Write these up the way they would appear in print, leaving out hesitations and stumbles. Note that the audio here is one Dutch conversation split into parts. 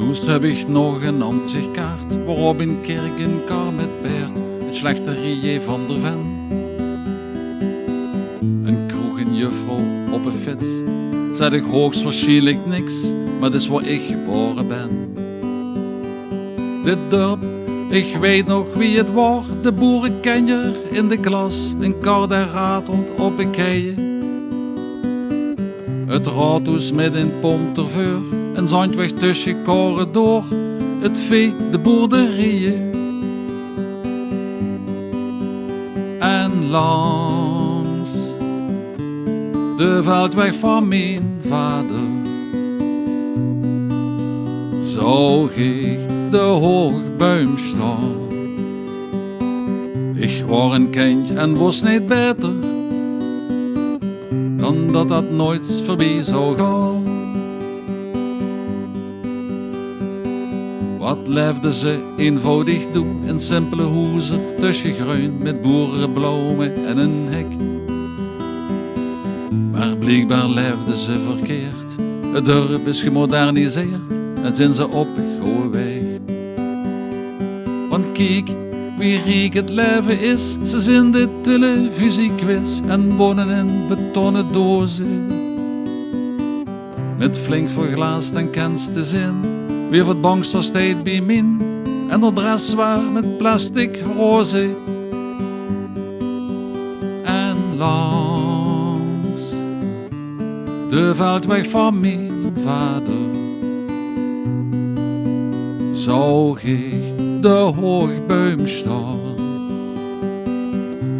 Toen heb ik nog een ansichtkaart waarop een kerk een kar met paard, een slechterier van der Ven, een kroeg, een juffrouw op een fiets. Het zet ik hoogstwaarschijnlijk niks, maar het is waar ik geboren ben. Dit dorp, ik weet nog wie het was, de boerenkenjer in de klas, een kar dat ratelt op een keien. Het raadhuis met een pomterveur, een zandweg tussen koren door, het vee, de boerderijen. En langs de veldweg van mijn vader zag ik de hoogboom staan. Ik was een kindje en was niet beter dan dat nooit voorbij zou gaan. Wat leefden ze eenvoudig doen in simpele hoezen tussen groen met boerenbloemen en een hek. Maar blijkbaar leefden ze verkeerd. Het dorp is gemoderniseerd en zijn ze op goede weg. Want kijk wie rijk het leven is, ze zijn de televisiequiz en wonen in betonnen dozen. Met flink verglaasd en kens te zin, weer wat bangster steed bij min en de dress zwaar met plastic roze. En langs de veldweg van mijn vader zag ik de hoogboom staan.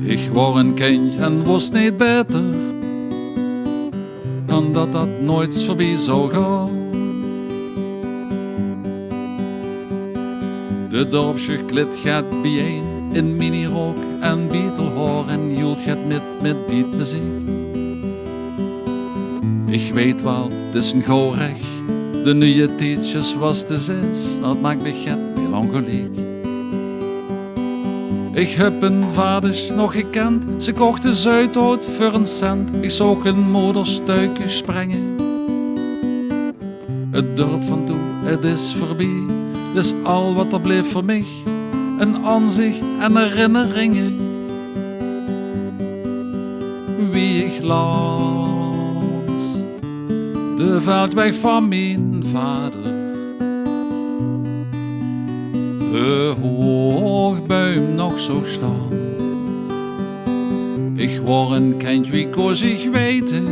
Ik was een kindje en was niet beter dan dat nooit voorbij zou gaan. De dorpsjeugd klit gaat bijeen in minirook en bietelhoor en hield gaat met beatmuziek. Ik weet wel, het is een gauw recht. De nieuwe teachers was te zes, dat maakt me get melancholiek. Ik heb een vaders nog gekend, ze kochten Zuidhout voor een cent. Ik zag een moederstuiken springen. Het dorp van toen, het is voorbij, dus al wat er bleef voor mij, een aanzicht en herinneringen. Wie ik langs de veldweg van mijn vader, de hoogboom nog zo staan. Ik was een kind, wie kon zich weten